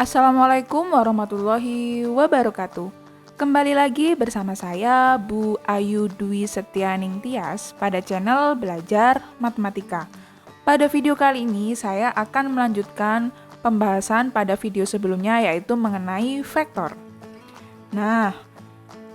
Assalamualaikum warahmatullahi wabarakatuh. Kembali lagi bersama saya Bu Ayu Dwi Setianing Tias pada channel Belajar Matematika. Pada video kali ini saya akan melanjutkan pembahasan pada video sebelumnya yaitu mengenai vektor. Nah,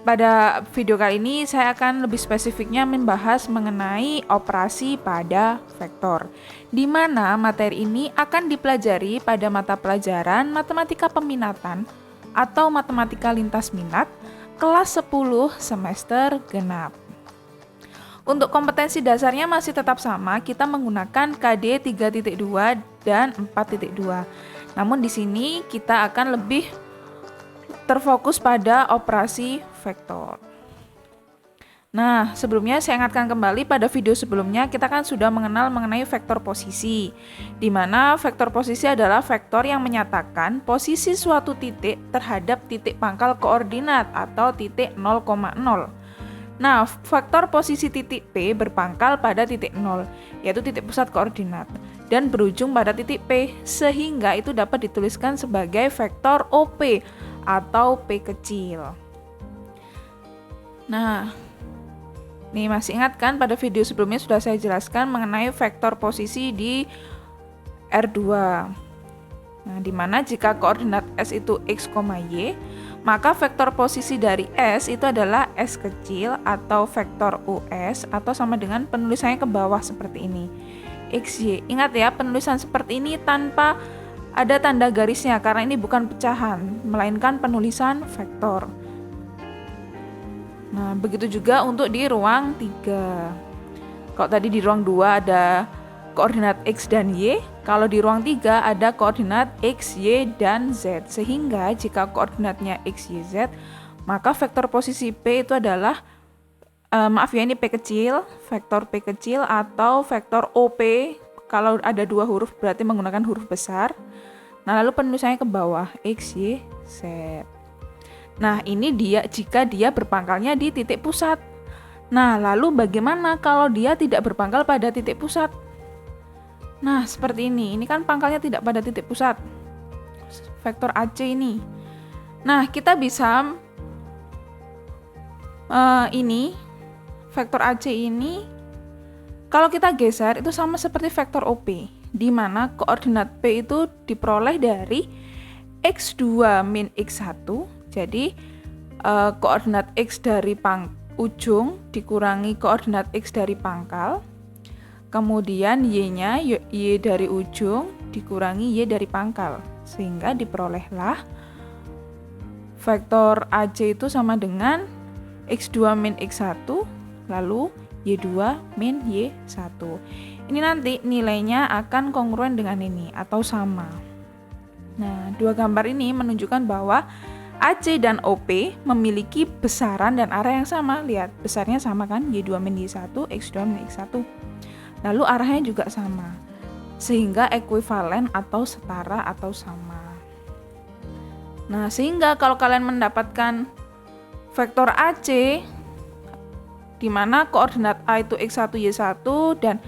pada video kali ini saya akan lebih spesifiknya membahas mengenai operasi pada vektor, di mana materi ini akan dipelajari pada mata pelajaran Matematika Peminatan atau Matematika Lintas Minat kelas 10 semester genap. Untuk kompetensi dasarnya masih tetap sama, kita menggunakan KD 3.2 dan 4.2. Namun di sini kita akan lebih terfokus pada operasi vektor. Nah, sebelumnya saya ingatkan kembali pada video sebelumnya kita kan sudah mengenal mengenai vektor posisi, di mana vektor posisi adalah vektor yang menyatakan posisi suatu titik terhadap titik pangkal koordinat atau titik 0,0. Nah, vektor posisi titik P berpangkal pada titik 0, yaitu titik pusat koordinat, dan berujung pada titik P, sehingga itu dapat dituliskan sebagai vektor OP atau P kecil. Nah, nih masih ingat kan pada video sebelumnya sudah saya jelaskan mengenai vektor posisi di R2. Nah, di mana jika koordinat S itu X, Y, maka vektor posisi dari S itu adalah S kecil atau vektor US atau sama dengan penulisannya ke bawah seperti ini. XY. Ingat ya, penulisan seperti ini tanpa ada tanda garisnya karena ini bukan pecahan, melainkan penulisan vektor. Nah, begitu juga untuk di ruang 3. Kalau tadi di ruang 2 ada koordinat X dan Y, kalau di ruang 3 ada koordinat X, Y, dan Z. Sehingga jika koordinatnya X, Y, Z, maka vektor posisi P itu adalah, ini P kecil, vektor P kecil atau vektor OP. Kalau ada dua huruf berarti menggunakan huruf besar. Nah, lalu penulisannya ke bawah, X, Y, Z. Nah, ini dia jika dia berpangkalnya di titik pusat. Nah, lalu bagaimana kalau dia tidak berpangkal pada titik pusat? Nah, seperti ini. Ini kan pangkalnya tidak pada titik pusat. Vektor AC ini. Nah, kita bisa vektor AC ini kalau kita geser itu sama seperti vektor OP, di mana koordinat P itu diperoleh dari X2 min X1. Jadi koordinat X dari ujung dikurangi koordinat X dari pangkal. Kemudian Y-nya, Y dari ujung dikurangi Y dari pangkal. Sehingga diperolehlah vektor AC itu sama dengan X2 min X1 lalu Y2 min Y1. Ini nanti nilainya akan kongruen dengan ini atau sama. Nah, dua gambar ini menunjukkan bahwa AC dan OP memiliki besaran dan arah yang sama. Lihat, besarnya sama kan? Y2 min Y1, X2 min X1. Lalu arahnya juga sama. Sehingga ekuivalen atau setara atau sama. Nah, sehingga kalau kalian mendapatkan vektor AC di mana koordinat A itu X1, Y1 dan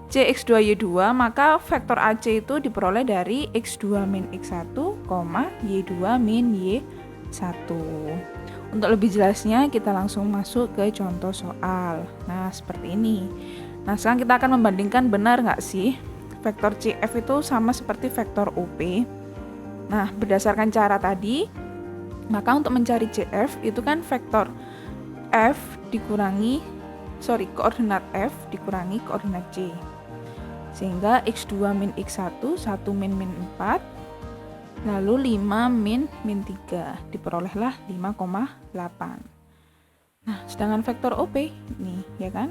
C, X2, Y2, maka vektor AC itu diperoleh dari X2 min X1, Y2 min Y1. Untuk lebih jelasnya kita langsung masuk ke contoh soal. Nah, seperti ini. Nah, sekarang kita akan membandingkan benar nggak sih vektor CF itu sama seperti vektor OP. Nah, berdasarkan cara tadi, maka untuk mencari CF itu kan vektor koordinat F dikurangi koordinat C. Sehingga X2 min X1, 1 min 4, lalu 5 min 3. Diperolehlah 5,8. Nah, sedangkan vektor OP ini, ya kan?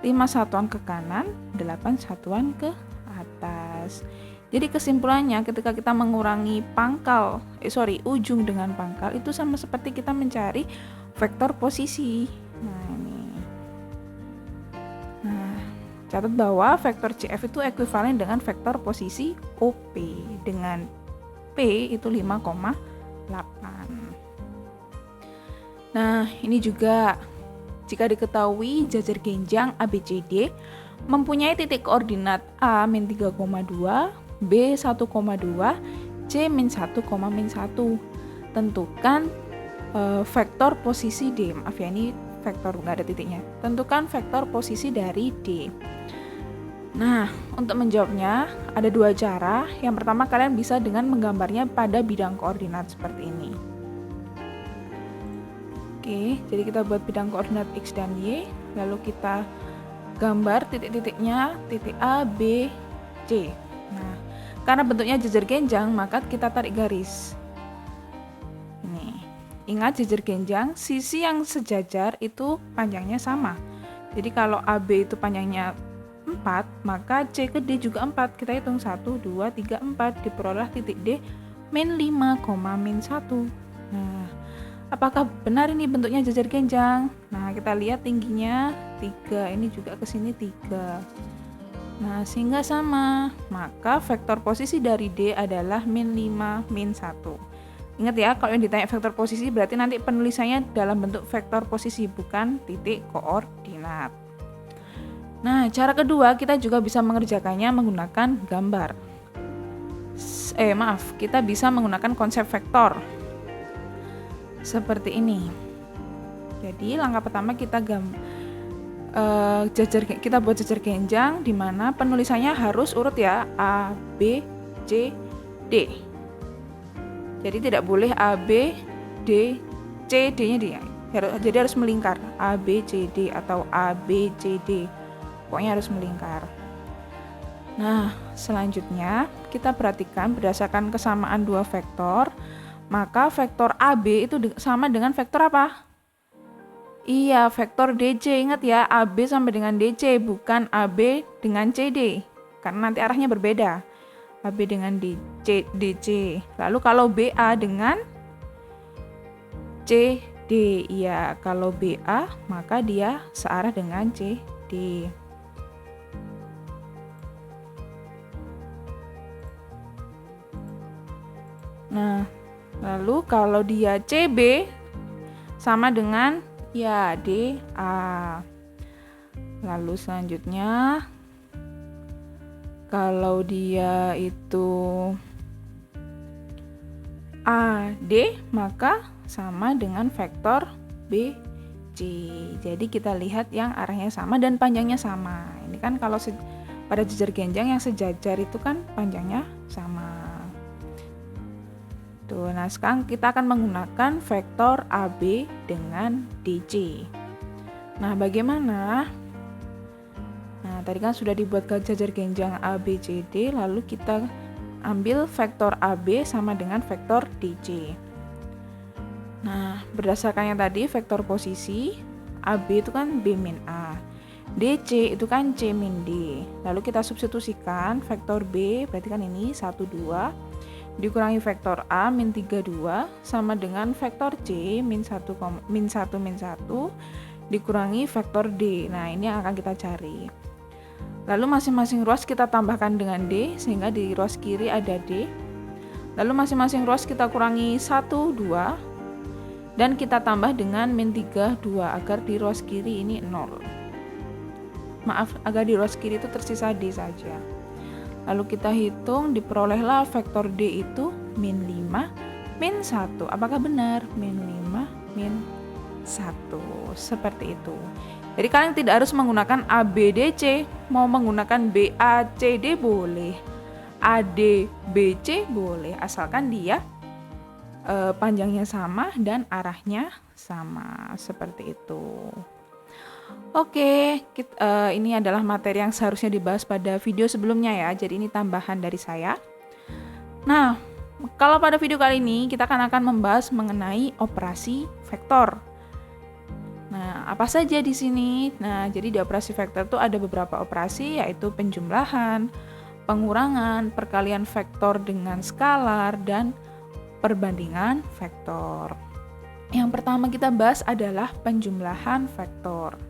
5 satuan ke kanan, 8 satuan ke atas. Jadi kesimpulannya ketika kita mengurangi ujung dengan pangkal itu sama seperti kita mencari vektor posisi. Nah, ini. Nah, catat bahwa vektor CF itu ekuivalen dengan vektor posisi OP dengan P itu 5,8. Nah, ini juga jika diketahui jajar genjang ABCD mempunyai titik koordinat A min 3,2, B 1,2, C min 1, min 1. Tentukan vektor posisi D. Maaf ya, ini vektor nggak ada titiknya. Tentukan vektor posisi dari D. Nah, untuk menjawabnya ada dua cara. Yang pertama, kalian bisa dengan menggambarnya pada bidang koordinat seperti ini. Oke, jadi kita buat bidang koordinat X dan Y, lalu kita gambar titik-titiknya, titik A, B, C. Nah, karena bentuknya jejer genjang, maka kita tarik garis. Nih, ingat jejer genjang, sisi yang sejajar itu panjangnya sama. Jadi kalau AB itu panjangnya 4, maka C ke D juga 4. Kita hitung 1, 2, 3, 4. Diperoleh titik D min 5, min 1. Nah, apakah benar ini bentuknya jejer genjang? Nah, kita lihat tingginya 3. Ini juga ke sini 3. Nah, sehingga sama. Maka vektor posisi dari D adalah min 5, min 1. Ingat ya, kalau yang ditanya vektor posisi berarti nanti penulisannya dalam bentuk vektor posisi, bukan titik koordinat. Nah, cara kedua kita juga bisa mengerjakannya menggunakan gambar. Kita bisa menggunakan konsep vektor. Seperti ini. Jadi, langkah pertama kita buat jejer genjang di mana penulisannya harus urut ya, A, B, C, D. Jadi tidak boleh A, B, D, C, D-nya dia. Jadi harus melingkar, A, B, C, D atau A, B, C, D. Pokoknya harus melingkar. Nah, selanjutnya kita perhatikan berdasarkan kesamaan dua vektor, maka vektor AB itu sama dengan vektor apa? Iya, vektor DC. Ingat ya, AB sama dengan DC, bukan AB dengan CD. Karena nanti arahnya berbeda. AB dengan DC. Lalu kalau BA dengan CD. Iya, kalau BA maka dia searah dengan CD. Nah, lalu kalau dia CB sama dengan ya DA. Lalu selanjutnya kalau dia itu AD maka sama dengan vektor BC. Jadi kita lihat yang arahnya sama dan panjangnya sama. Ini kan kalau pada jejer genjang yang sejajar itu kan panjangnya sama. Nah, sekarang kita akan menggunakan vektor AB dengan DC. Nah, bagaimana? Nah, tadi kan sudah dibuat jejer genjang ABCD, lalu kita ambil vektor AB sama dengan vektor DC. Nah, berdasarkan yang tadi vektor posisi, AB itu kan B min A, DC itu kan C min D. Lalu kita substitusikan vektor B, berarti kan ini 1, 2, dikurangi vektor A min 3, 2 sama dengan vektor C min 1, min 1, dikurangi vektor D. Nah, ini yang akan kita cari. Lalu masing-masing ruas kita tambahkan dengan D sehingga di ruas kiri ada D. Lalu masing-masing ruas kita kurangi 1, 2 dan kita tambah dengan min 3, 2 agar di ruas kiri ini 0. Maaf, agar di ruas kiri itu tersisa D saja. Lalu kita hitung, diperolehlah vektor D itu min 5, min 1. Apakah benar? Min 5, min 1. Seperti itu. Jadi kalian tidak harus menggunakan ABDC. Mau menggunakan BACD boleh. ADBC boleh. Asalkan dia panjangnya sama dan arahnya sama. Seperti itu. Oke, ini adalah materi yang seharusnya dibahas pada video sebelumnya ya. Jadi ini tambahan dari saya. Nah, kalau pada video kali ini kita akan membahas mengenai operasi vektor. Nah, apa saja di sini? Nah, jadi di operasi vektor itu ada beberapa operasi, yaitu penjumlahan, pengurangan, perkalian vektor dengan skalar, dan perbandingan vektor. Yang pertama kita bahas adalah penjumlahan vektor.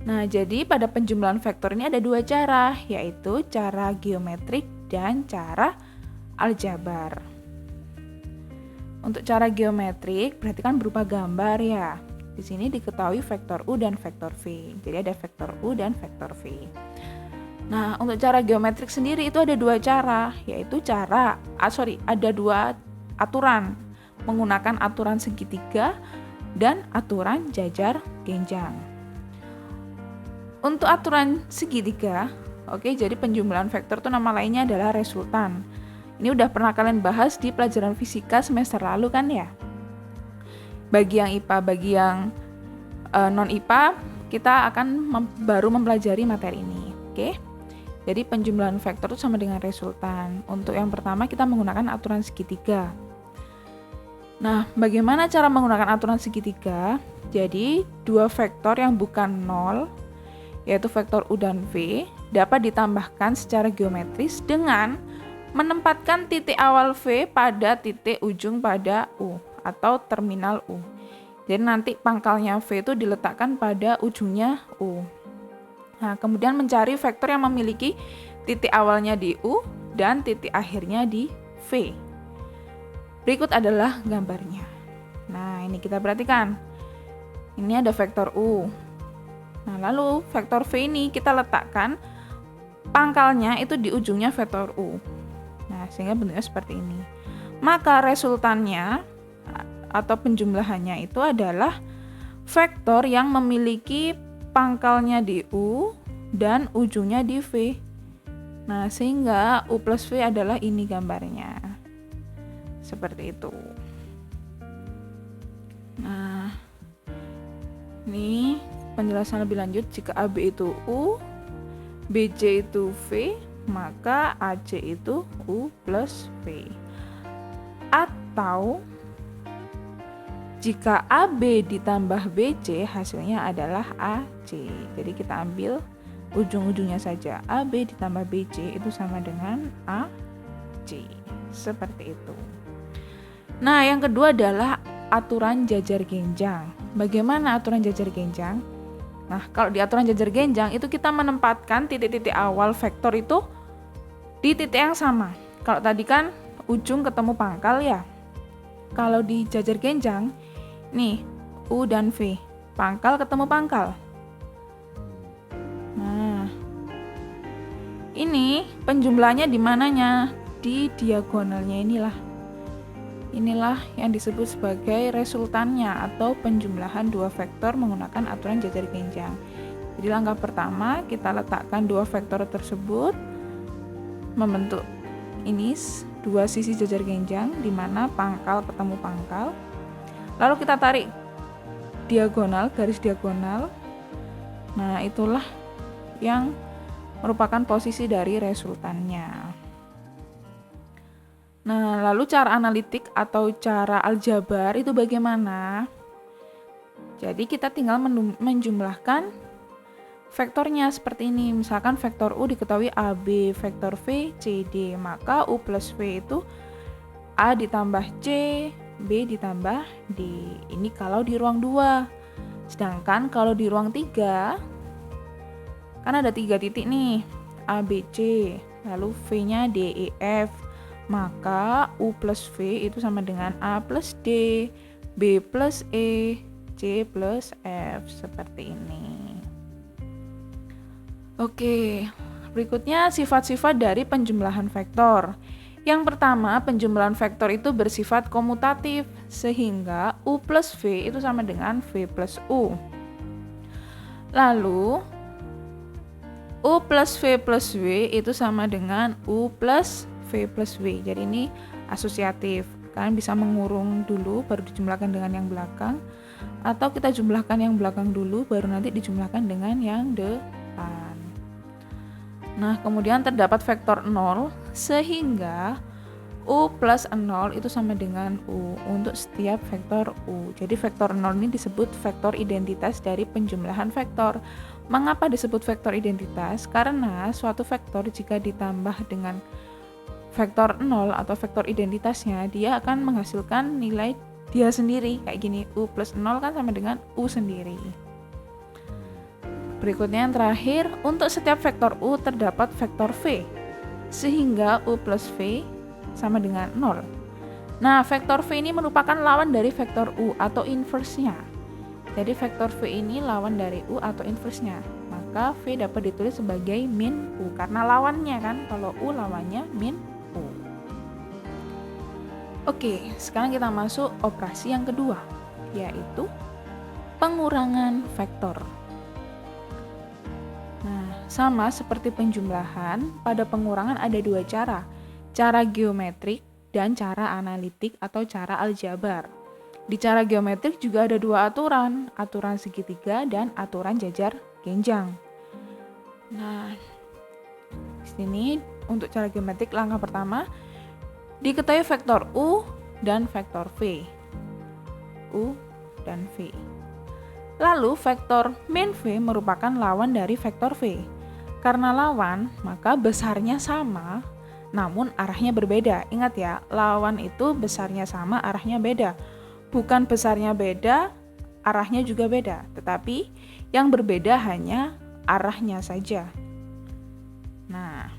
Nah, jadi pada penjumlahan vektor ini ada dua cara, yaitu cara geometrik dan cara aljabar. Untuk cara geometrik berarti kan berupa gambar ya. Di sini diketahui vektor U dan vektor V. Jadi ada vektor U dan vektor V. Nah, untuk cara geometrik sendiri itu ada dua cara, yaitu ada dua aturan, menggunakan aturan segitiga dan aturan jajar genjang. Untuk aturan segitiga, jadi penjumlahan vektor itu nama lainnya adalah resultan. Ini udah pernah kalian bahas di pelajaran fisika semester lalu kan ya? Bagi yang IPA, bagi yang non-IPA, kita akan baru mempelajari materi ini, oke? Jadi penjumlahan vektor itu sama dengan resultan. Untuk yang pertama kita menggunakan aturan segitiga. Nah, bagaimana cara menggunakan aturan segitiga? Jadi, dua vektor yang bukan 0, yaitu vektor U dan V, dapat ditambahkan secara geometris dengan menempatkan titik awal V pada titik ujung pada U atau terminal U. Jadi nanti pangkalnya V itu diletakkan pada ujungnya U. Nah, kemudian mencari vektor yang memiliki titik awalnya di U dan titik akhirnya di V. Berikut adalah gambarnya. Nah, ini kita perhatikan. Ini ada vektor U. Nah, lalu vektor V ini kita letakkan pangkalnya itu di ujungnya vektor U. Nah, sehingga bentuknya seperti ini. Maka resultannya atau penjumlahannya itu adalah vektor yang memiliki pangkalnya di U dan ujungnya di V. Nah, sehingga U plus V adalah ini gambarnya. Seperti itu. Nah, ini penjelasan lebih lanjut. Jika AB itu U, BC itu V, maka AC itu U plus V. Atau jika AB ditambah BC, hasilnya adalah AC. Jadi kita ambil ujung-ujungnya saja. AB ditambah BC itu sama dengan AC. Seperti itu. Nah, yang kedua adalah aturan jajar genjang. Bagaimana aturan jajar genjang? Nah, kalau di aturan jajar genjang itu kita menempatkan titik-titik awal vektor itu di titik yang sama. Kalau tadi kan ujung ketemu pangkal ya. Kalau di jajar genjang, nih, U dan V, pangkal ketemu pangkal. Nah, ini penjumlahannya di mananya? Di diagonalnya inilah. Inilah yang disebut sebagai resultannya atau penjumlahan dua vektor menggunakan aturan jajar genjang. Jadi langkah pertama kita letakkan dua vektor tersebut membentuk ini dua sisi jajar genjang di mana pangkal ketemu pangkal. Lalu kita tarik diagonal, garis diagonal. Nah, itulah yang merupakan posisi dari resultannya. Nah, lalu cara analitik atau cara aljabar itu bagaimana? Jadi kita tinggal menjumlahkan vektornya seperti ini. Misalkan vektor U diketahui AB, vektor V CD, maka U plus V itu A ditambah C, B ditambah D. Ini kalau di ruang 2. Sedangkan kalau di ruang 3, kan ada 3 titik nih, A, B, C, lalu V-nya D, E, F. Maka U plus V itu sama dengan A plus D, B plus E, C plus F, seperti ini. Oke, berikutnya sifat-sifat dari penjumlahan vektor. Yang pertama, penjumlahan vektor itu bersifat komutatif, sehingga U plus V itu sama dengan V plus U. Lalu, U plus V plus W itu sama dengan U plus V plus W. Jadi ini asosiatif. Kalian bisa mengurung dulu baru dijumlahkan dengan yang belakang, atau kita jumlahkan yang belakang dulu baru nanti dijumlahkan dengan yang depan. Nah, kemudian terdapat vektor 0 sehingga U plus 0 itu sama dengan U untuk setiap vektor U. Jadi vektor 0 ini disebut vektor identitas dari penjumlahan vektor. Mengapa disebut vektor identitas? Karena suatu vektor jika ditambah dengan vektor 0 atau vektor identitasnya, dia akan menghasilkan nilai dia sendiri. Kayak gini, U plus 0 kan sama dengan U sendiri. Berikutnya yang terakhir, untuk setiap vektor U terdapat vektor V, sehingga U plus V sama dengan 0. Nah, vektor V ini merupakan lawan dari vektor U atau inverse-nya. Jadi vektor V ini lawan dari U atau inverse-nya. Maka maka V dapat ditulis sebagai min U karena lawannya kan, kalau U lawannya min U. Oke, sekarang kita masuk operasi yang kedua, yaitu pengurangan vektor. Nah, sama seperti penjumlahan, pada pengurangan ada dua cara geometrik dan cara analitik atau cara aljabar. Di cara geometrik juga ada dua aturan segitiga dan aturan jajar genjang. Nah, di sini untuk cara geometrik langkah pertama, diketahui vektor U dan vektor V. U dan V. Lalu vektor min V merupakan lawan dari vektor V. Karena lawan, maka besarnya sama, namun arahnya berbeda. Ingat ya, lawan itu besarnya sama, arahnya beda. Bukan besarnya beda, arahnya juga beda. Tetapi yang berbeda hanya arahnya saja. Nah,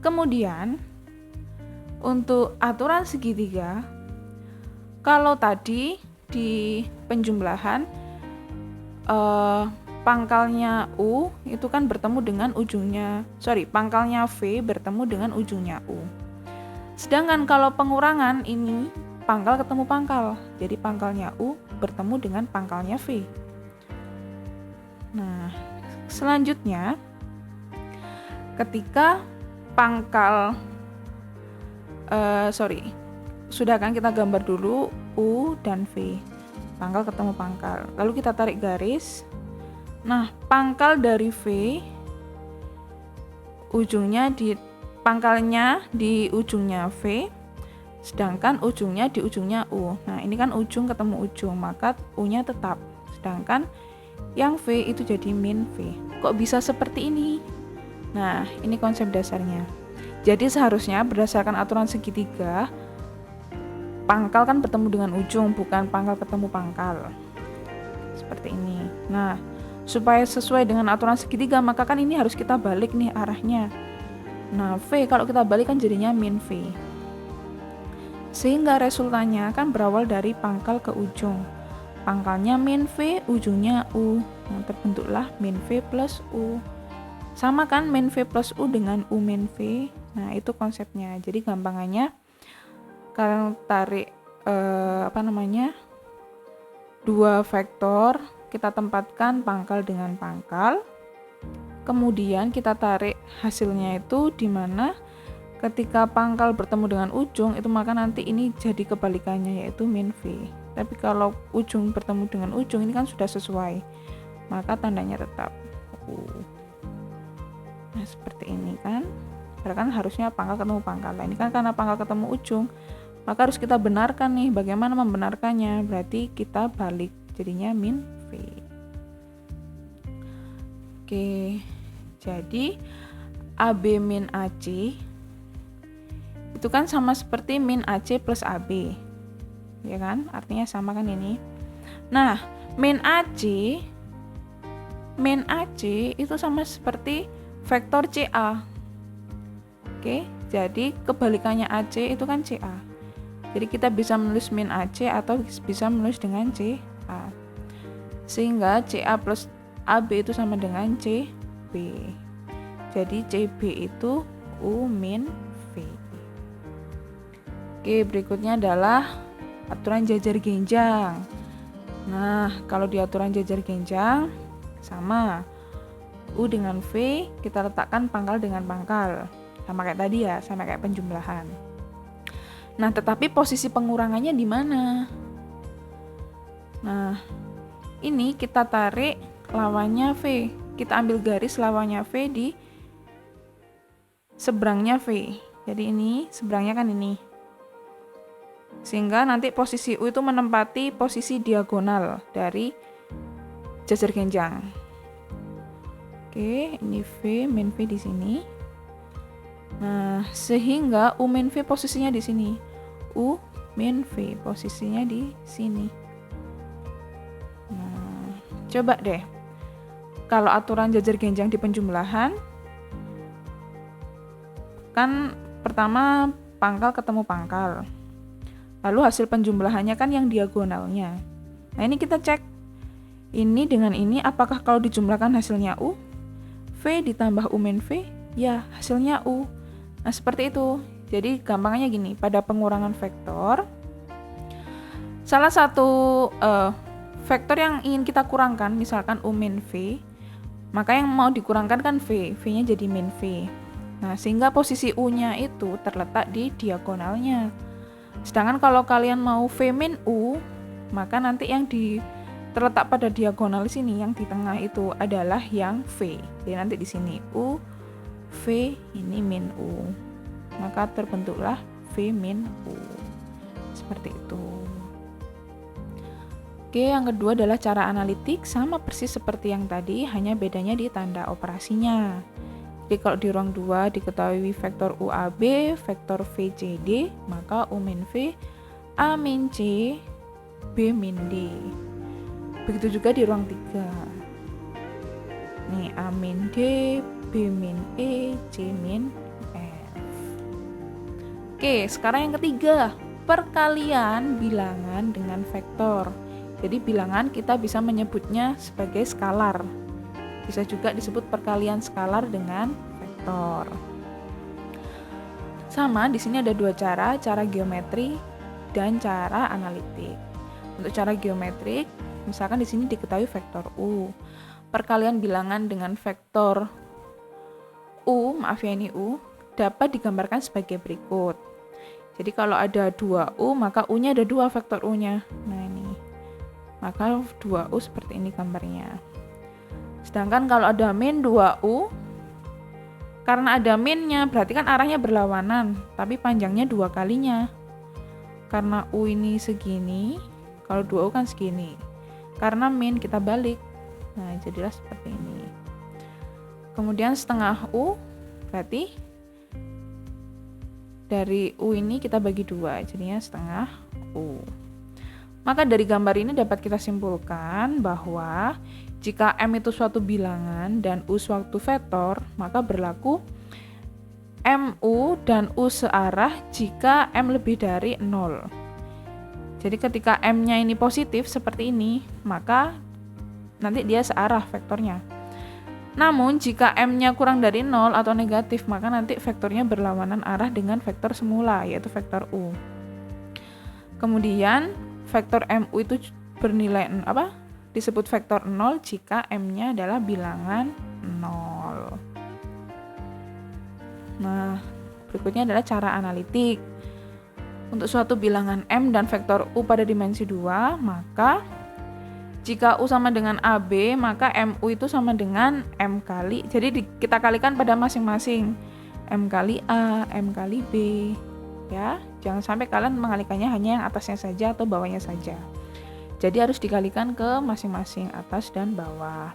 kemudian untuk aturan segitiga, kalau tadi di penjumlahan pangkalnya U itu kan bertemu dengan pangkalnya V bertemu dengan ujungnya U. Sedangkan kalau pengurangan ini pangkal ketemu pangkal, jadi pangkalnya U bertemu dengan pangkalnya V. Nah, selanjutnya ketika pangkal sudah kan kita gambar dulu U dan V, pangkal ketemu pangkal, lalu kita tarik garis. Nah, pangkal dari V pangkalnya di ujungnya V, sedangkan ujungnya di ujungnya U. Nah, ini kan ujung ketemu ujung, maka U-nya tetap. Sedangkan yang V itu jadi min V. Kok bisa seperti ini? Nah, ini konsep dasarnya. Jadi seharusnya berdasarkan aturan segitiga, pangkal kan bertemu dengan ujung, bukan pangkal ketemu pangkal. Seperti ini. Nah, supaya sesuai dengan aturan segitiga, maka kan ini harus kita balik nih arahnya. Nah, V kalau kita balik kan jadinya min V. Sehingga resultannya kan berawal dari pangkal ke ujung. Pangkalnya min V, ujungnya U. Nah, terbentuklah min V plus U. Sama kan min V plus U dengan U min V. Nah, itu konsepnya. Jadi gampangannya kalian tarik dua vektor, kita tempatkan pangkal dengan pangkal. Kemudian kita tarik hasilnya itu di mana ketika pangkal bertemu dengan ujung itu maka nanti ini jadi kebalikannya yaitu min V. Tapi kalau ujung bertemu dengan ujung ini kan sudah sesuai, maka tandanya tetap U. Nah, seperti ini kan. Karena kan harusnya pangkal ketemu pangkal. Nah, ini kan karena pangkal ketemu ujung, maka harus kita benarkan nih. Bagaimana membenarkannya? Berarti kita balik jadinya min V. Oke. Jadi AB min AC itu kan sama seperti min AC plus AB. Ya kan? Artinya sama kan ini. Nah, min AC itu sama seperti vektor CA. Oke, jadi kebalikannya AC itu kan CA. Jadi kita bisa menulis min AC atau bisa menulis dengan CA. Sehingga CA plus AB itu sama dengan CB. Jadi CB itu U min V. Oke, berikutnya adalah aturan jajar genjang. Nah, kalau di aturan jajar genjang sama U dengan V kita letakkan pangkal dengan pangkal. Sama kayak tadi ya, sama kayak penjumlahan. Nah, tetapi posisi pengurangannya di mana? Nah, ini kita tarik lawannya V. Kita ambil garis lawannya V di seberangnya V. Jadi ini seberangnya kan ini. Sehingga nanti posisi U itu menempati posisi diagonal dari jajar genjang. Oke, ini V, min V di sini. Nah, sehingga U min V posisinya di sini. U min V posisinya di sini. Nah, coba deh. Kalau aturan jajar genjang di penjumlahan, kan pertama pangkal ketemu pangkal. Lalu hasil penjumlahannya kan yang diagonalnya. Nah, ini kita cek. Ini dengan ini, apakah kalau dijumlahkan hasilnya U? V ditambah U min V? Ya, hasilnya U. Nah, seperti itu. Jadi, gampangnya gini, pada pengurangan vektor, salah satu vektor yang ingin kita kurangkan, misalkan U min V, maka yang mau dikurangkan kan V. V-nya jadi min V. Nah, sehingga posisi U-nya itu terletak di diagonalnya. Sedangkan kalau kalian mau V min U, maka nanti yang terletak pada diagonal sini yang di tengah itu adalah yang V. Jadi nanti di sini U, V ini min U. Maka terbentuklah V min U. Seperti itu. Oke, yang kedua adalah cara analitik, sama persis seperti yang tadi, hanya bedanya di tanda operasinya. Jadi kalau di ruang 2 diketahui vektor UAB, vektor VCD, maka U min V, A min C, B min D. Begitu juga di ruang 3. Nih, A min D, B min E, C min F. Oke, sekarang yang ketiga, perkalian bilangan dengan vektor. Jadi bilangan kita bisa menyebutnya sebagai skalar. Bisa juga disebut perkalian skalar dengan vektor. Sama, di sini ada dua cara geometri dan cara analitik. Untuk cara geometrik, misalkan di sini diketahui vektor U. Perkalian bilangan dengan vektor U, maaf ya ini U, dapat digambarkan sebagai berikut. Jadi kalau ada 2U, maka U-nya ada 2 vektor U-nya. Nah ini. Maka 2U seperti ini gambarnya. Sedangkan kalau ada min 2U, karena ada minnya, berarti kan arahnya berlawanan, tapi panjangnya 2 kalinya. Karena U ini segini, kalau 2U kan segini. Karena min kita balik. Nah, jadilah seperti ini. Kemudian setengah U, berarti dari U ini kita bagi 2, jadinya setengah U. Maka dari gambar ini dapat kita simpulkan bahwa jika M itu suatu bilangan dan U suatu vektor, maka berlaku MU dan U searah jika M lebih dari 0. Jadi ketika M-nya ini positif seperti ini, maka nanti dia searah vektornya. Namun jika M-nya kurang dari 0 atau negatif, maka nanti vektornya berlawanan arah dengan vektor semula, yaitu vektor U. Kemudian vektor MU itu bernilai disebut vektor 0 jika M-nya adalah bilangan 0. Nah, berikutnya adalah cara analitik. Untuk suatu bilangan M dan vektor U pada dimensi 2, maka jika U sama dengan AB, maka MU itu sama dengan M kali. Jadi kita kalikan pada masing-masing. M kali A, M kali B. Ya, jangan sampai kalian mengalikannya hanya yang atasnya saja atau bawahnya saja. Jadi harus dikalikan ke masing-masing atas dan bawah.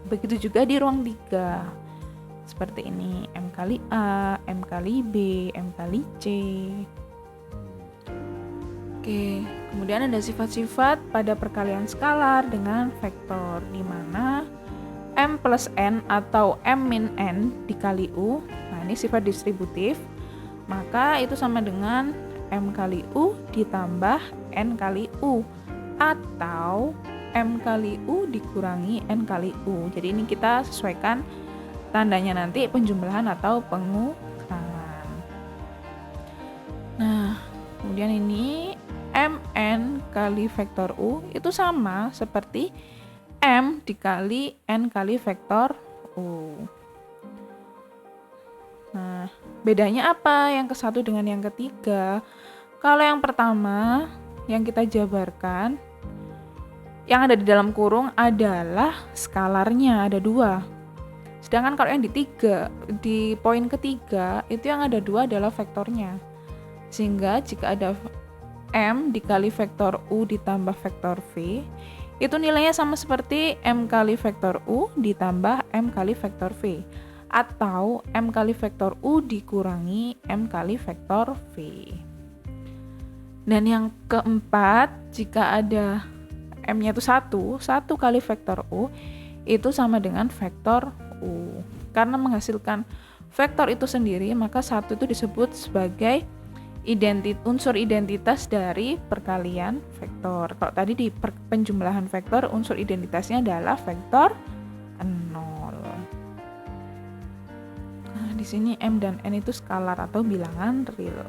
Begitu juga di ruang 3. Seperti ini, M kali A, M kali B, M kali C. Oke, kemudian ada sifat-sifat pada perkalian skalar dengan vektor, di mana M plus N atau M min N dikali U, nah ini sifat distributif, maka itu sama dengan M kali U ditambah N kali U, atau M kali U dikurangi N kali U. Jadi ini kita sesuaikan tandanya nanti penjumlahan atau pengurangan. Nah, kemudian ini Mn kali vektor U itu sama seperti M dikali N kali vektor U. Nah, bedanya apa yang ke satu dengan yang ketiga? Kalau yang pertama, yang kita jabarkan, yang ada di dalam kurung adalah skalarnya, ada 2. Sedangkan kalau yang di poin ketiga, itu yang ada 2 adalah vektornya. Sehingga jika ada M dikali vektor U ditambah vektor V, itu nilainya sama seperti M kali vektor U ditambah M kali vektor V, atau M kali vektor U dikurangi M kali vektor V. Dan yang keempat, jika ada M-nya itu 1 kali vektor U, itu sama dengan vektor U. Karena menghasilkan vektor itu sendiri, maka 1 itu disebut sebagai unsur identitas dari perkalian vektor. Kalau tadi di penjumlahan vektor, unsur identitasnya adalah vektor 0. Nah, di sini M dan N itu skalar atau bilangan real.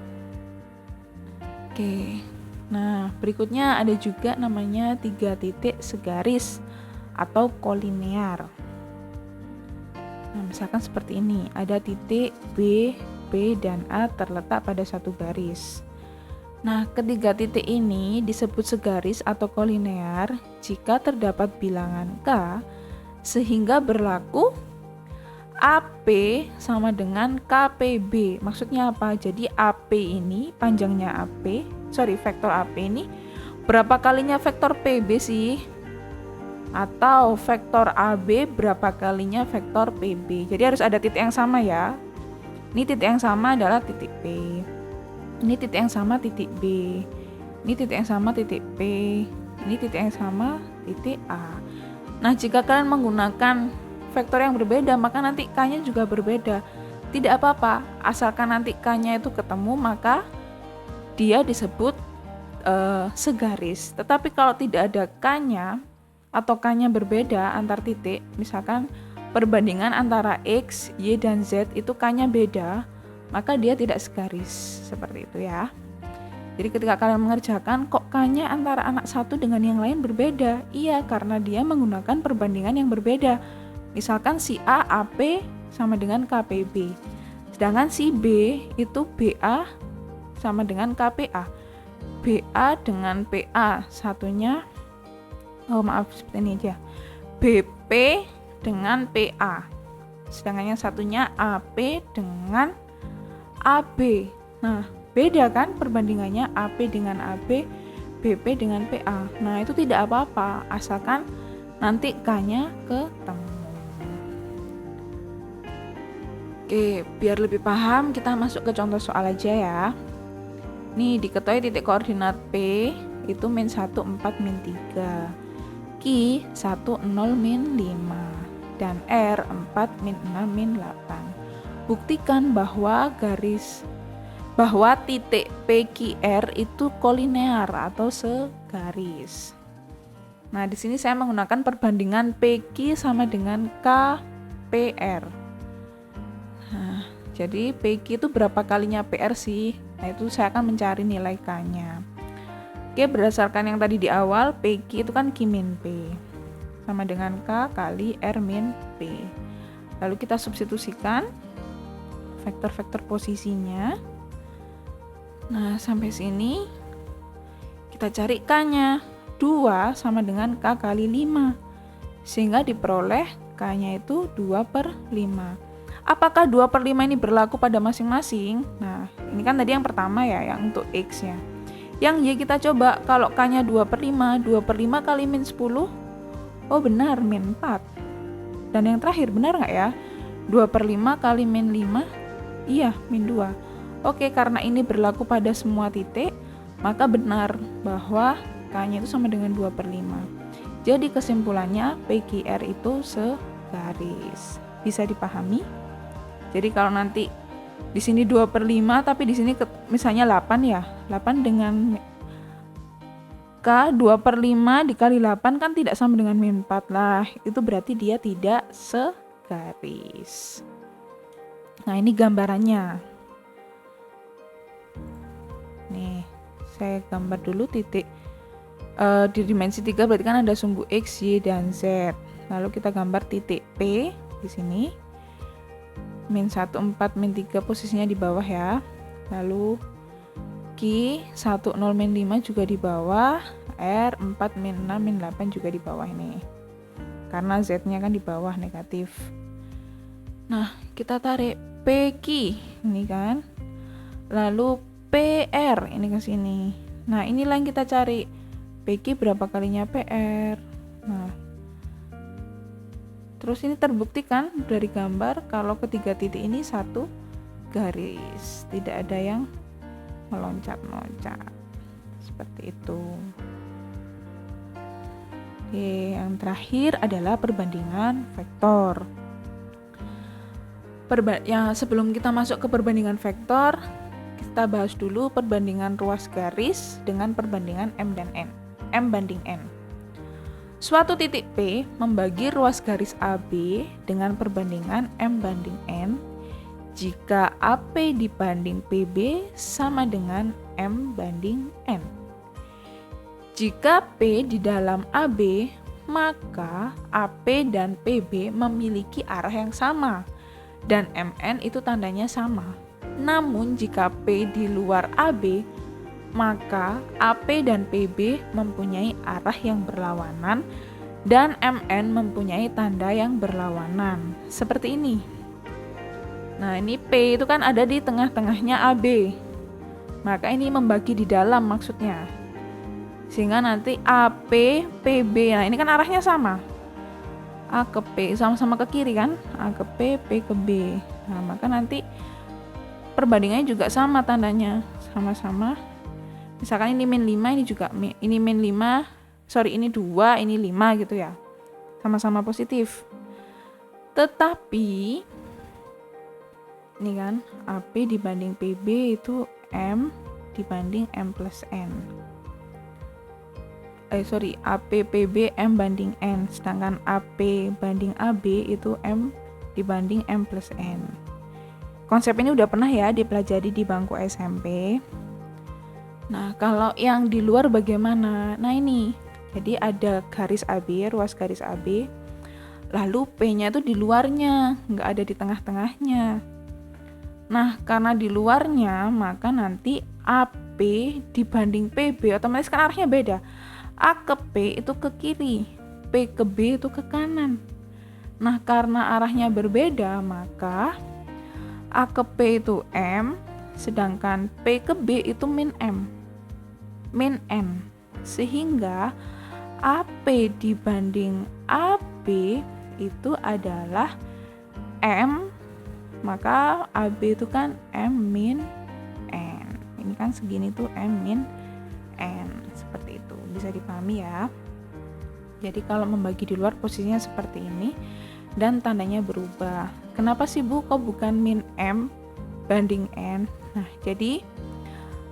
Oke. Nah, berikutnya ada juga namanya 3 titik segaris atau kolinear. Nah, misalkan seperti ini, ada titik B, B, dan A terletak pada satu garis. Nah, ketiga titik ini disebut segaris atau kolinear jika terdapat bilangan K sehingga berlaku AP sama dengan KPB. Maksudnya apa? Jadi AP ini, panjangnya AP, vektor AP ini berapa kalinya vektor PB sih? Atau vektor AB berapa kalinya vektor PB. Jadi harus ada titik yang sama ya. Ini titik yang sama adalah titik P. Ini titik yang sama titik B. Ini titik yang sama titik P. Ini titik yang sama titik A. Nah, jika kalian menggunakan vektor yang berbeda, maka nanti K-nya juga berbeda. Tidak apa-apa, asalkan nanti K-nya itu ketemu, maka dia disebut segaris. Tetapi kalau tidak ada K-nya, atau K-nya berbeda antar titik, misalkan perbandingan antara X, Y, dan Z itu K-nya beda, maka dia tidak segaris, seperti itu ya. Jadi ketika kalian mengerjakan, kok K-nya antara anak satu dengan yang lain berbeda? Iya, karena dia menggunakan perbandingan yang berbeda. Misalkan si A, AP sama dengan KPB, sedangkan si B itu BA sama dengan KPA. BA dengan PA, satunya seperti ini aja, BP dengan PA, sedangkan yang satunya AP dengan AB. Nah, beda kan perbandingannya AP dengan AB, BP dengan PA. Nah, itu tidak apa-apa, asalkan nanti K-nya ketemu. Oke, biar lebih paham kita masuk ke contoh soal aja ya. Nih, diketahui titik koordinat P itu min 1, 4, min 3. Q 1, 0, min 5 dan R 4, min 6, min 8. Buktikan bahwa titik PQR itu kolinear atau segaris. Nah, di sini saya menggunakan perbandingan PQ sama dengan KPR. Nah, jadi PQ itu berapa kalinya PR sih? Nah, itu saya akan mencari nilai K-nya. Oke, berdasarkan yang tadi di awal, PQ itu kan Q min P sama dengan K kali R min P. Lalu kita substitusikan vektor-vektor posisinya. Nah, sampai sini kita cari K-nya. 2 sama dengan K kali 5, sehingga diperoleh K-nya itu 2/5. Apakah 2/5 ini berlaku pada masing-masing? Nah, ini kan tadi yang pertama ya, yang untuk X ya. Yang Y kita coba, kalau K-nya 2/5, 2/5 kali min 10, oh benar, min 4. Dan yang terakhir, benar nggak ya? 2/5 kali min 5, iya, min 2. Oke, karena ini berlaku pada semua titik, maka benar bahwa K-nya itu sama dengan 2/5. Jadi kesimpulannya, PQR itu segaris. Bisa dipahami? Jadi kalau nanti di sini 2/5 tapi di sini misalnya 8 ya. 8 dengan K 2/5 dikali 8 kan tidak sama dengan min 4 lah. Itu berarti dia tidak segaris. Nah, ini gambarannya. Nih, saya gambar dulu titik di dimensi 3 berarti kan ada sumbu X, Y, dan Z. Lalu kita gambar titik P di sini. Min 1, 4, min 3 posisinya di bawah ya. Lalu Q 1, 0, min 5 juga di bawah. R 4, min 6, min 8 juga di bawah ini. Karena Z-nya kan di bawah negatif. Nah, kita tarik PQ ini kan. Lalu PR ini ke sini. Nah, inilah yang kita cari. PQ berapa kalinya PR. Nah, terus ini terbuktikan dari gambar kalau ketiga titik ini satu garis, tidak ada yang meloncat-loncat. Seperti itu. Oke, yang terakhir adalah perbandingan vektor. Sebelum kita masuk ke perbandingan vektor, kita bahas dulu perbandingan ruas garis dengan perbandingan M dan N. M banding N. Suatu titik P membagi ruas garis AB dengan perbandingan M banding N jika AP dibanding PB sama dengan M banding N. Jika P di dalam AB, maka AP dan PB memiliki arah yang sama dan MN itu tandanya sama. Namun jika P di luar AB, maka AP dan PB mempunyai arah yang berlawanan dan MN mempunyai tanda yang berlawanan. Seperti ini. Nah, ini P itu kan ada di tengah-tengahnya AB. Maka ini membagi di dalam maksudnya. Sehingga nanti AP, PB, nah ini kan arahnya sama. A ke P, sama-sama ke kiri kan? A ke P, P ke B. Nah, maka nanti perbandingannya juga sama tandanya. Sama-sama. Misalkan ini min 5, ini juga ini min 5, ini 2, ini 5 gitu ya. Sama-sama positif. Tetapi, ini kan, AP dibanding PB itu M dibanding M plus N. AP PB M banding N, sedangkan AP banding AB itu M dibanding M plus N. Konsep ini udah pernah ya dipelajari di bangku SMP. Nah, kalau yang di luar bagaimana? Nah ini, jadi ada garis AB, ruas garis AB, lalu P-nya itu di luarnya, nggak ada di tengah-tengahnya. Nah, karena di luarnya, maka nanti AP dibanding PB, otomatis kan arahnya beda. A ke P itu ke kiri, P ke B itu ke kanan. Nah, karena arahnya berbeda, maka A ke P itu M, sedangkan P ke B itu min M, min N. Sehingga AP dibanding AB itu adalah M, maka AB itu kan M min N. Ini kan segini tuh M min N. Seperti itu, bisa dipahami ya. Jadi kalau membagi di luar posisinya seperti ini dan tandanya berubah. Kenapa sih Bu kok bukan min M banding N? Nah, jadi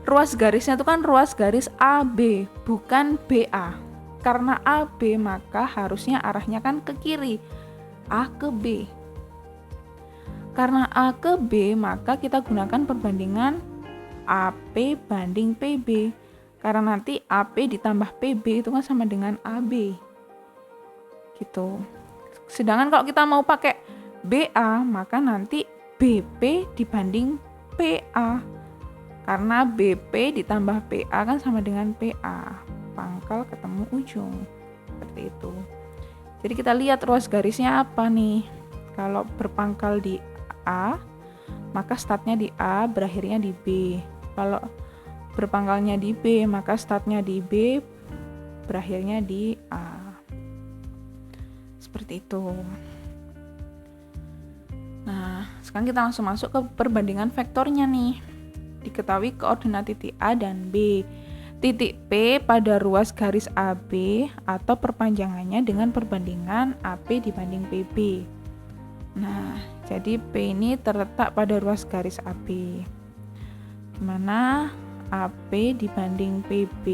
ruas garisnya itu kan ruas garis AB, bukan BA. Karena AB maka harusnya arahnya kan ke kiri, A ke B. Karena A ke B maka kita gunakan perbandingan AP banding PB. Karena nanti AP ditambah PB itu kan sama dengan AB. Gitu. Sedangkan kalau kita mau pakai BA, maka nanti BP dibanding PA. Karena BP ditambah PA kan sama dengan PA. Pangkal ketemu ujung. Seperti itu. Jadi kita lihat ruas garisnya apa nih. Kalau berpangkal di A, maka startnya di A, berakhirnya di B. Kalau berpangkalnya di B, maka startnya di B, berakhirnya di A. Seperti itu. Nah, sekarang kita langsung masuk ke perbandingan vektornya nih. Diketahui koordinat titik A dan B. Titik P pada ruas garis AB atau perpanjangannya dengan perbandingan AP dibanding PB. Nah, jadi P ini terletak pada ruas garis AB. Dimana AP dibanding PB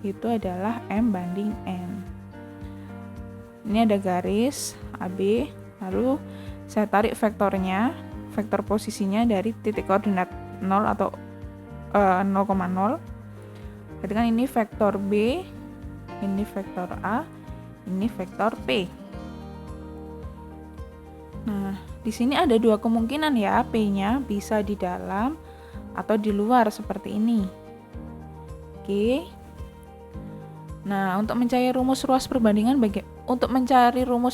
itu adalah M banding N. Ini ada garis AB, lalu saya tarik vektornya, vektor posisinya dari titik koordinat 0 atau 0,0. Berarti kan ini vektor B, ini vektor A, ini vektor P. Nah, di sini ada dua kemungkinan ya, P-nya bisa di dalam atau di luar seperti ini. Oke. Nah, untuk mencari rumus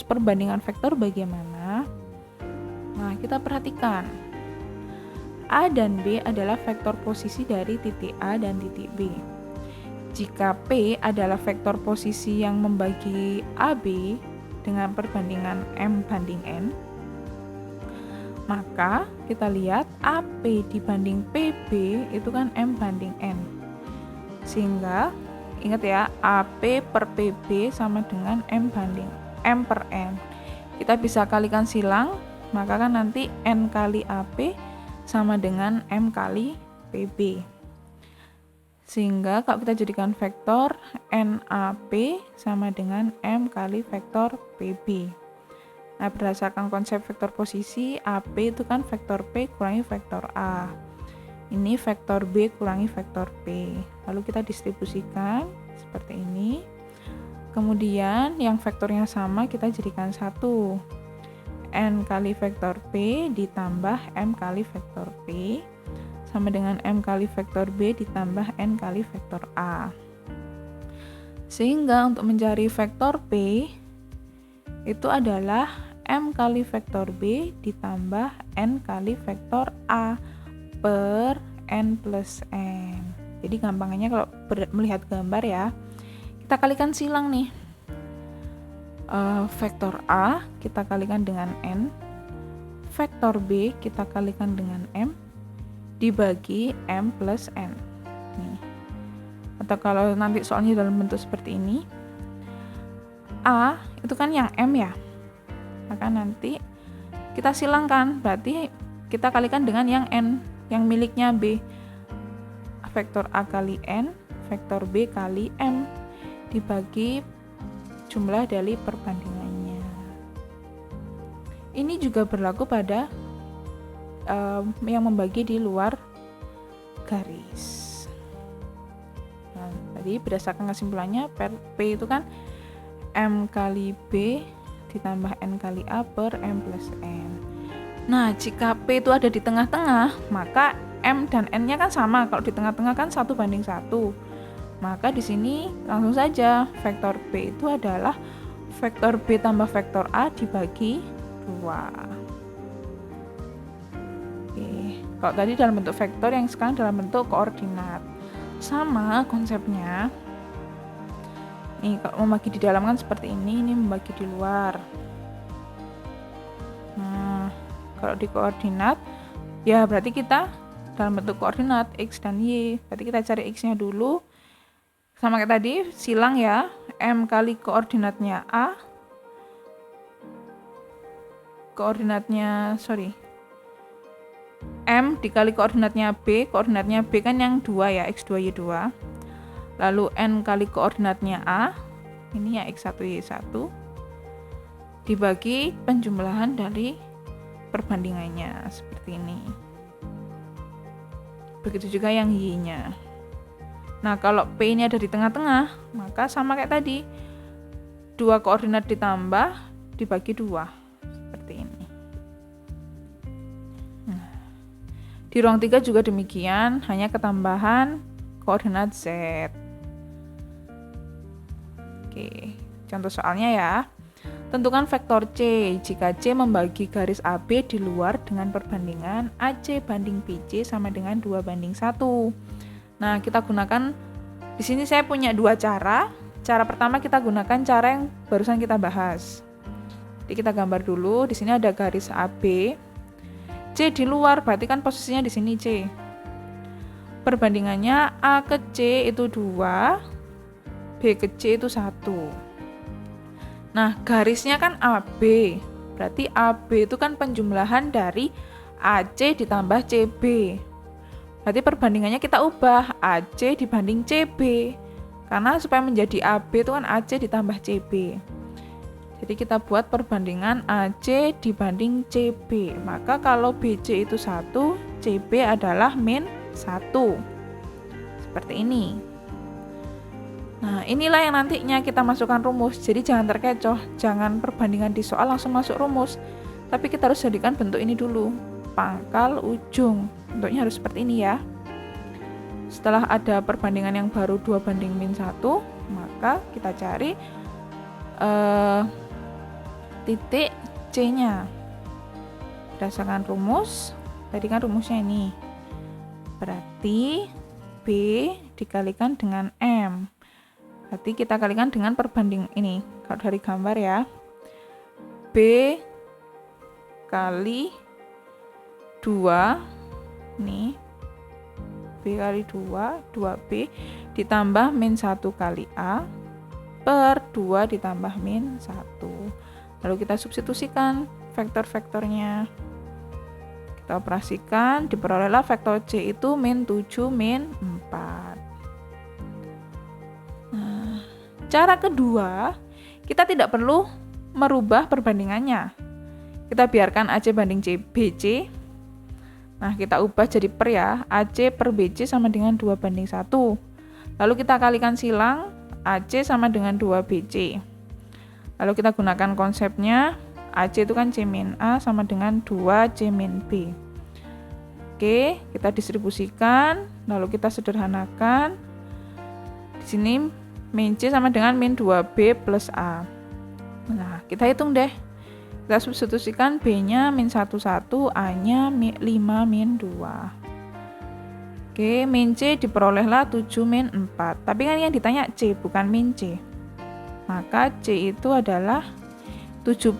perbandingan vektor bagaimana? Nah, kita perhatikan. A dan B adalah vektor posisi dari titik A dan titik B. Jika P adalah vektor posisi yang membagi AB dengan perbandingan M banding N, maka kita lihat AP dibanding PB itu kan M banding N. Sehingga ingat ya, AP per PB sama dengan M banding M per N. Kita bisa kalikan silang, maka kan nanti N kali AP sama dengan M kali PB. Sehingga kalau kita jadikan vektor NAP sama dengan M kali vektor PB. Nah, berdasarkan konsep vektor posisi, AP itu kan vektor P kurangi vektor A. Ini vektor B kurangi vektor P. Lalu kita distribusikan seperti ini. Kemudian yang vektornya sama kita jadikan 1. N kali vektor P ditambah M kali vektor P sama dengan M kali vektor B ditambah N kali vektor A. Sehingga untuk mencari vektor P itu adalah M kali vektor B ditambah N kali vektor A per N plus N. Jadi gampangnya kalau melihat gambar ya, kita kalikan silang nih. Vektor A kita kalikan dengan N, vektor B kita kalikan dengan M, dibagi M plus N. Nih. Atau kalau nanti soalnya dalam bentuk seperti ini, A itu kan yang M ya, maka nanti kita silangkan, berarti kita kalikan dengan yang N, yang miliknya B. Vektor A kali N, vektor B kali M, dibagi jumlah dari perbandingannya. Ini juga berlaku pada yang membagi di luar garis. Nah, tadi berdasarkan kesimpulannya, P itu kan M kali B ditambah N kali A per M plus N. Nah, jika P itu ada di tengah-tengah, maka M dan N-nya kan sama. Kalau di tengah-tengah kan 1:1. Maka di sini langsung saja vektor P itu adalah vektor B tambah vektor A dibagi 2. Oke. Kalau tadi dalam bentuk vektor, yang sekarang dalam bentuk koordinat. Sama konsepnya. Nih, kalau membagi di dalam kan seperti ini membagi di luar. Nah, kalau di koordinat, ya berarti kita dalam bentuk koordinat X dan Y. Berarti kita cari X-nya dulu. Sama kayak tadi, silang ya. M kali koordinatnya A. M dikali koordinatnya B. Koordinatnya B kan yang 2 ya, X2, Y2. Lalu N kali koordinatnya A, ini ya X1, Y1, dibagi penjumlahan dari perbandingannya, seperti ini. Begitu juga yang Y-nya. Nah, kalau P ini ada di tengah-tengah, maka sama kayak tadi, 2 koordinat ditambah, dibagi 2, seperti ini. Nah, di ruang 3 juga demikian, hanya ketambahan koordinat Z. Oke, contoh soalnya ya. Tentukan vektor C jika C membagi garis AB di luar dengan perbandingan AC banding BC sama dengan 2:1. Nah, kita gunakan di sini saya punya 2 cara. Cara pertama kita gunakan cara yang barusan kita bahas. Jadi kita gambar dulu, di sini ada garis AB. C di luar, berarti kan posisinya di sini C. Perbandingannya A ke C itu 2, B ke C itu 1. Nah, garisnya kan AB. Berarti AB itu kan penjumlahan dari AC ditambah CB. Berarti perbandingannya kita ubah AC dibanding CB. Karena supaya menjadi AB itu kan AC ditambah CB. Jadi kita buat perbandingan AC dibanding CB. Maka kalau BC itu 1, CB adalah min 1. Seperti ini. Nah, inilah yang nantinya kita masukkan rumus. Jadi jangan terkecoh, jangan perbandingan di soal langsung masuk rumus. Tapi kita harus jadikan bentuk ini dulu, pangkal ujung. Bentuknya harus seperti ini ya. Setelah ada perbandingan yang baru 2:-1, maka kita cari titik C-nya. Berdasarkan rumus, tadi kan rumusnya ini. Berarti B dikalikan dengan M. Berarti kita kalikan dengan perbanding ini. Kalau dari gambar ya. B kali 2. Nih. B kali 2, 2B ditambah min 1 kali A per 2 ditambah min 1. Lalu kita substitusikan vektor-vektornya. Kita operasikan, diperolehlah vektor C itu min 7 min 4. Nah, cara kedua, kita tidak perlu merubah perbandingannya. Kita biarkan AC banding BC. Nah, kita ubah jadi per ya. AC per BC sama dengan 2:1. Lalu kita kalikan silang, AC sama dengan 2BC. Lalu kita gunakan konsepnya, AC itu kan C min A sama dengan 2C min B. Oke, kita distribusikan, lalu kita sederhanakan. Di sini min C sama dengan min 2B plus A. Nah, kita hitung deh. Kita substitusikan B-nya min 1, A-nya 5 min 2. Oke, min C diperolehlah 7 min 4. Tapi kan yang ditanya C, bukan min C. Maka C itu adalah 7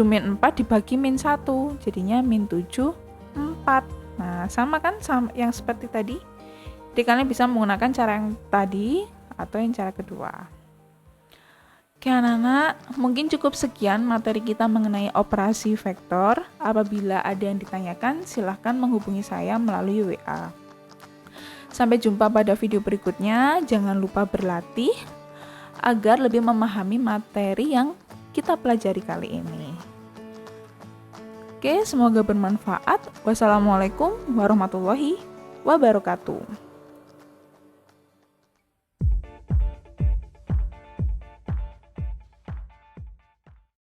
min 4 dibagi min 1. Jadinya min 7, 4. Nah, sama kan sama yang seperti tadi. Jadi kalian bisa menggunakan cara yang tadi atau yang cara kedua. Oke anak-anak, mungkin cukup sekian materi kita mengenai operasi vektor. Apabila ada yang ditanyakan, silahkan menghubungi saya melalui WA. Sampai jumpa pada video berikutnya. Jangan lupa berlatih agar lebih memahami materi yang kita pelajari kali ini. Oke, semoga bermanfaat. Wassalamualaikum warahmatullahi wabarakatuh.